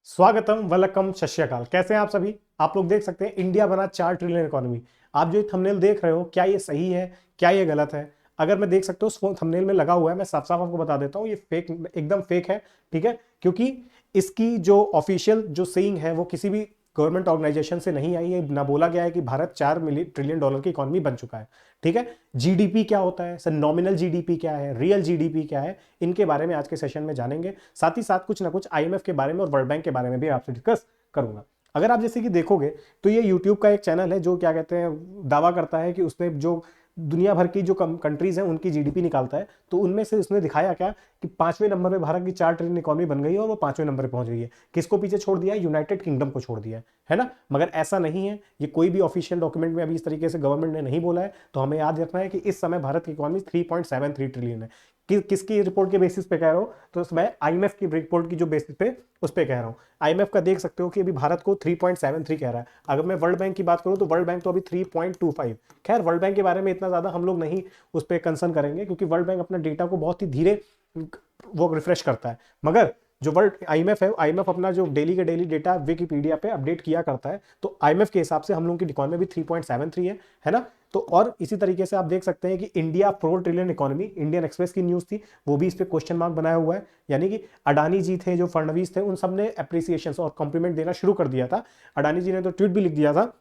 स्वागतम वलकम सत श्री अकाल। कैसे हैं आप सभी। आप लोग देख सकते हैं इंडिया बना 4 ट्रिलियन इकोनॉमी। आप जो थंबनेल देख रहे हो, क्या ये सही है, क्या ये गलत है? अगर मैं देख सकते हो थंबनेल में लगा हुआ है, मैं साफ साफ आपको बता देता हूँ, ये फेक, एकदम फेक है। ठीक है, क्योंकि इसकी जो ऑफिशियल जो सेइंग है वो किसी भी गवर्नमेंट ऑर्गेनाइजेशन से नहीं आई है। ना बोला गया है कि भारत 4 ट्रिलियन डॉलर की इकोनॉमी बन चुका है। ठीक है, जीडीपी क्या होता है सर, नॉमिनल जीडीपी क्या है, रियल जीडीपी क्या है, इनके बारे में आज के सेशन में जानेंगे। साथ ही साथ कुछ ना कुछ आईएमएफ के बारे में और वर्ल्ड बैंक के बारे में भी आपसे डिस्कस करूंगा। अगर आप जैसे कि देखोगे तो ये यूट्यूब का एक चैनल है जो क्या कहते हैं, दावा करता है कि उसने जो दुनिया भर की जो कंट्रीज हैं उनकी जीडीपी निकालता है, तो उनमें से उसने दिखाया क्या कि 5वें नंबर पे भारत की 4 ट्रिलियन इकोनॉमी बन गई है और वो 5वें नंबर पे पहुंच गई है। किसको पीछे छोड़ दिया है? यूनाइटेड किंगडम को छोड़ दिया है ना। मगर ऐसा नहीं है, ये कोई भी ऑफिशियल डॉक्यूमेंट में अभी इस तरीके से गवर्नमेंट ने नहीं बोला है। तो हमें याद रखना है कि इस समय भारत की इकोनॉमी 3.73 ट्रिलियन है। किसकी रिपोर्ट के बेसिस पे कह रहा हूं? तो मैं आईएमएफ की रिपोर्ट की जो बेसिस पे उस पे कह रहा हूं। आईएमएफ का देख सकते हो कि अभी भारत को 3.73 कह रहा है। अगर मैं वर्ल्ड बैंक की बात करूं तो वर्ल्ड बैंक तो अभी 3.25। खैर, वर्ल्ड बैंक के बारे में इतना ज्यादा हम लोग नहीं उस पर कंसर्न करेंगे, क्योंकि वर्ल्ड बैंक अपना डेटा को बहुत ही धीरे वो रिफ्रेश करता है। मगर जो वर्ल्ड आईएमएफ है, आईएमएफ अपना जो डेली के डेली डेटा विकिपीडिया पे अपडेट किया करता है, तो आईएमएफ के हिसाब से हम लोगों की इकोनॉमी भी 3.73 है ना। तो और इसी तरीके से आप देख सकते हैं कि India 4 trillion economy, Indian express की न्यूज थी, वो भी इस पे क्वेश्चन मार्क बनाया हुआ है। यानी कि अडानी जी थे, जो फडणवीस थे, उन सब ने अप्रिसिएशन और कॉम्प्लीमेंट देना शुरू कर दिया था। अडानी जी ने तो ट्वीट भी लिख दिया था।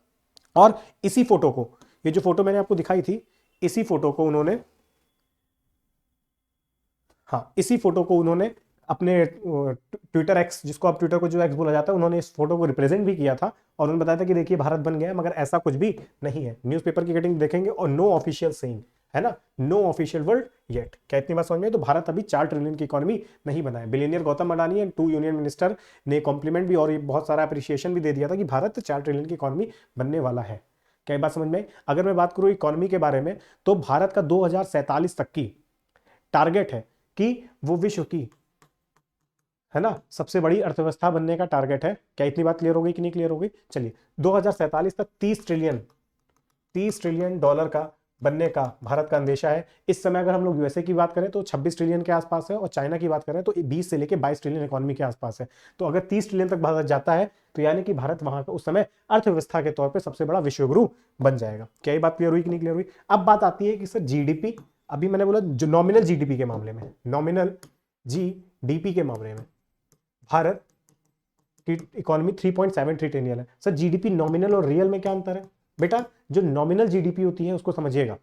और इसी फोटो को, ये जो फोटो मैंने आपको दिखाई थी, इसी फोटो को उन्होंने, हाँ, इसी फोटो को उन्होंने अपने ट्विटर एक्स, जिसको आप ट्विटर को जो एक्स बोला जाता है, उन्होंने इस फोटो को रिप्रेजेंट भी किया था और उन्होंने बताया था कि देखिए भारत बन गया है। मगर ऐसा कुछ भी नहीं है। न्यूज़पेपर की कटिंग देखेंगे और नो ऑफिशियल सेइंग, है ना, नो ऑफिशियल वर्ड येट। क्या इतनी बात समझ में? तो भारत अभी 4 ट्रिलियन की इकोनॉमी नहीं बना है। Billionaire Gautam Adani and 2 union minister ने कॉम्प्लीमेंट भी और बहुत सारा अप्रिसिएशन भी दे दिया था कि भारत 4 ट्रिलियन की इकोनॉमी बनने वाला है। क्या बात समझ में? अगर मैं बात करूं इकोनॉमी के बारे में, तो भारत का 2047 तक की टारगेट है कि वो विश्व की, है ना, सबसे बड़ी अर्थव्यवस्था बनने का टारगेट है। क्या इतनी बात क्लियर हो गई कि नहीं क्लियर हो गई? चलिए, 2047 तक 30 ट्रिलियन डॉलर का बनने का भारत का अंदेशा है। इस समय अगर हम लोग यूएसए की बात करें तो 26 ट्रिलियन के आसपास है, और चाइना की बात करें तो 20 से लेकर 22 ट्रिलियन इकोनॉमी के आसपास है। तो अगर 30 ट्रिलियन तक भारत जाता है तो यानी कि भारत वहां का उस समय अर्थव्यवस्था के तौर पर सबसे बड़ा विश्वगुरु बन जाएगा। क्या ये बात क्लियर हुई कि नहीं क्लियर हुई? अब बात आती है कि सर जीडीपी, अभी मैंने बोला जो नॉमिनल जीडीपी के मामले में, नॉमिनल जीडीपी के मामले में भारत की इकोनॉमी 3.73 ट्रिलियन है। सर जीडीपी नॉमिनल और रियल में क्या अंतर है? बेटा, जो नॉमिनल जीडीपी होती है उसको समझिएगा,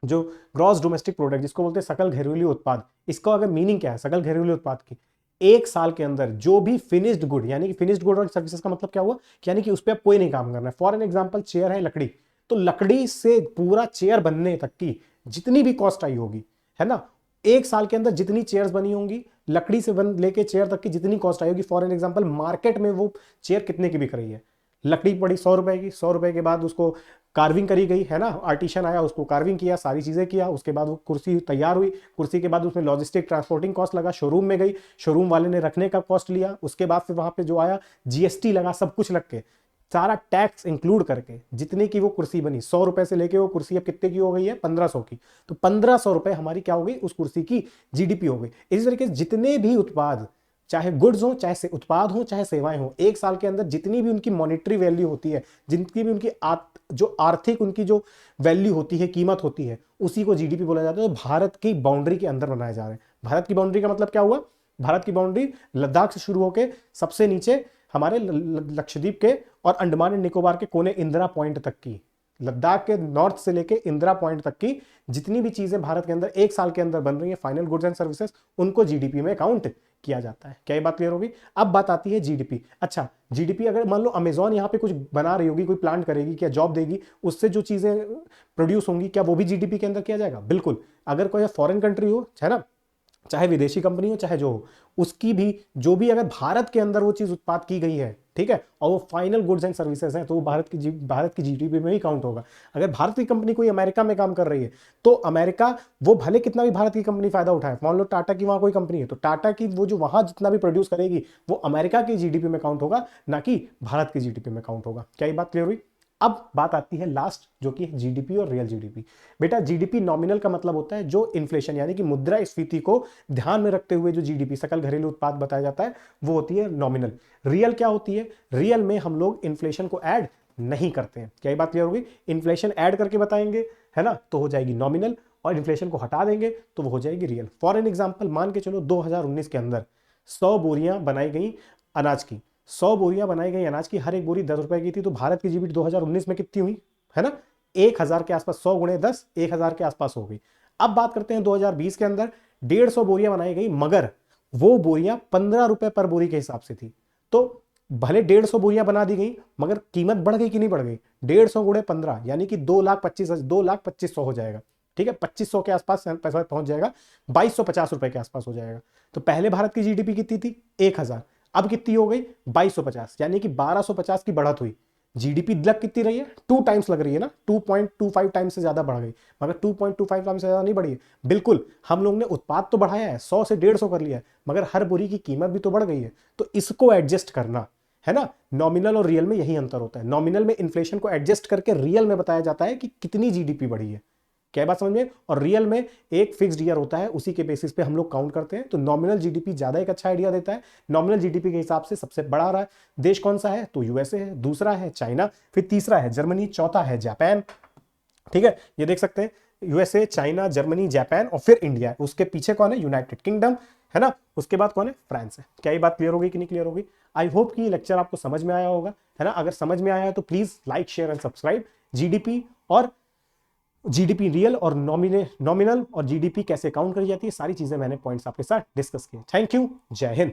जो ग्रॉस डोमेस्टिक प्रोडक्ट जिसको बोलते हैं सकल घरेलू उत्पाद, इसका अगर मीनिंग क्या है सकल घरेलू उत्पाद की, एक साल के अंदर जो भी फिनिश्ड गुड, यानी कि फिनिश्ड गुड और सर्विसेज का मतलब क्या हुआ कि यानी कि उस पर अब कोई नहीं काम करना है। फॉर एन एग्जांपल, चेयर है लकड़ी, तो लकड़ी से पूरा चेयर बनने तक की जितनी भी कॉस्ट आई होगी, है ना, एक साल के अंदर जितनी चेयर्स बनी होंगी, लकड़ी से बन लेके चेयर तक की जितनी कॉस्ट आई होगी, फॉर एन एग्जांपल मार्केट में वो चेयर कितने की बिक रही है? लकड़ी पड़ी 100 रुपए की, 100 रुपए के बाद उसको कार्विंग करी गई, है ना, आर्टिशन आया, उसको कार्विंग किया, सारी चीजें किया, उसके बाद वो कुर्सी तैयार हुई। कुर्सी के बाद उसमें लॉजिस्टिक ट्रांसपोर्टिंग कॉस्ट लगा, शोरूम में गई, शोरूम वाले ने रखने का कॉस्ट लिया, उसके बाद फिर वहां पे जो आया जीएसटी लगा, सब कुछ लग के, सारा टैक्स इंक्लूड करके जितने की वो कुर्सी बनी, 100 रुपए से लेके वो कुर्सी अब कितने की हो गई है? 1500 की। तो 1500 रुपए हमारी क्या हो गई? उस कुर्सी की जीडीपी हो गई। इसी तरीके से जितने भी उत्पाद, चाहे गुड्स हो, चाहे से उत्पाद हो, चाहे सेवाएं हो, एक साल के अंदर जितनी भी उनकी मॉनेटरी वैल्यू होती है, जितनी भी उनकी जो आर्थिक उनकी जो वैल्यू होती है, कीमत होती है, उसी को जीडीपी बोला जाता है। तो भारत की बाउंड्री के अंदर बनाए जा रहे हैं। भारत की बाउंड्री का मतलब क्या हुआ? भारत की बाउंड्री लद्दाख से शुरू होकर सबसे नीचे हमारे लक्षद्वीप के और अंडमान एंड निकोबार के कोने इंदिरा पॉइंट तक की, लद्दाख के नॉर्थ से लेके इंदिरा पॉइंट तक की जितनी भी चीजें भारत के अंदर एक साल के अंदर बन रही है, फाइनल गुड्स एंड सर्विसेज, उनको जीडीपी में काउंट किया जाता है। क्या ये बात क्लियर होगी? अब बात आती है जीडीपी। अच्छा, जीडीपी अगर मान लो अमेजॉन यहाँ पे कुछ बना रही होगी, कोई प्लांट करेगी, क्या जॉब देगी, उससे जो चीजें प्रोड्यूस होंगी, क्या वो भी जीडीपी के अंदर किया जाएगा? बिल्कुल। अगर कोई फॉरेन कंट्री हो, है ना, चाहे विदेशी कंपनी हो, चाहे जो हो, उसकी भी जो भी अगर भारत के अंदर वो चीज उत्पाद की गई है, ठीक है, और वो फाइनल गुड्स एंड सर्विसेज हैं, तो वो भारत की जीडीपी में ही काउंट होगा। अगर भारत की कंपनी कोई अमेरिका में काम कर रही है, तो अमेरिका वो भले कितना भी भारत की कंपनी फायदा उठाए, मान लो टाटा की वहां कोई कंपनी है, तो टाटा की वो जो वहां जितना भी प्रोड्यूस करेगी वो अमेरिका की जीडीपी में काउंट होगा, ना कि भारत की जीडीपी में काउंट होगा। क्या ये बात क्लियर हुई? अब बात आती है लास्ट, जो कि जीडीपी और रियल जीडीपी। बेटा जीडीपी नॉमिनल का मतलब होता है जो इन्फ्लेशन यानी कि मुद्रास्फीति को ध्यान में रखते हुए जो जीडीपी सकल घरेलू उत्पाद बताया जाता है वो होती है नॉमिनल। रियल क्या होती है? रियल में हम लोग इन्फ्लेशन को ऐड नहीं करते हैं। क्या ये बात क्लियर होगी? इन्फ्लेशन ऐड करके बताएंगे है ना तो हो जाएगी नॉमिनल, और इन्फ्लेशन को हटा देंगे तो वो हो जाएगी रियल। फॉर एन एग्जाम्पल मान के चलो 2019 के अंदर 100 बोरियां बनाई गई अनाज की, 100 बोरियां बनाई गई अनाज की, हर एक बोरी 10 रुपए की थी, तो भारत की जीडीपी 2019 में कितनी हुई है ना? 1000 के आसपास, 100 गुणे 10 1000 के आसपास हो गई। अब बात करते हैं 2020 के अंदर 150 बोरियां बनाई गई, मगर वो बोरियां 15 रुपए पर बोरी के हिसाब से थी। तो भले 150 बोरियां बना दी गई मगर कीमत बढ़ गई कि नहीं बढ़ गई? 150 गुणे 15 यानी कि 2,25,000 हो जाएगा। ठीक है, 2500 के आसपास पैसा पहुंच जाएगा, 2250 रुपए के आसपास हो जाएगा। तो पहले भारत की जीडीपी कितनी थी? 1000, अब कितनी हो गई? 2250, यानी कि 1250 की बढ़त हुई। जीडीपी लग कितनी रही है? 2 टाइम्स लग रही है ना, 2.25 टाइम्स से ज्यादा बढ़ गई, मगर 2.25 टाइम्स से ज्यादा नहीं बढ़ी है। बिल्कुल, हम लोग ने उत्पाद तो बढ़ाया है, 100 से 150 कर लिया है, मगर हर बोरी की कीमत भी तो बढ़ गई है। तो इसको एडजस्ट करना है ना, नॉमिनल और रियल में यही अंतर होता है। नॉमिनल में इन्फ्लेशन को एडजस्ट करके रियल में बताया जाता है कि कितनी जीडीपी बढ़ी है। क्या बात समझ में? और रियल में एक फिक्स्ड ईयर होता है, उसी के बेसिस पे हम लोग काउंट करते हैं। तो नॉमिनल जीडीपी ज्यादा एक अच्छा आइडिया देता है। नॉमिनल जीडीपी के हिसाब से सबसे बड़ा रहा है देश कौन सा है? तो यूएसए है, दूसरा है चाइना, फिर तीसरा है जर्मनी, चौथा है जापान। ठीक है, ये देख सकते हैं यूएसए, चाइना, जर्मनी, जापान और फिर इंडिया है। उसके पीछे कौन है? यूनाइटेड किंगडम है ना। उसके बाद कौन है? फ्रांस है। क्या ये बात क्लियर होगी कि नहीं क्लियर होगी? आई होप कि लेक्चर आपको समझ में आया होगा, है ना। अगर समझ में आया है तो please like, share and subscribe. GDP और जीडीपी रियल और नॉमिनल और जीडीपी कैसे काउंट करी जाती है, सारी चीजें मैंने पॉइंट्स आपके साथ डिस्कस किए। थैंक यू, जय हिंद।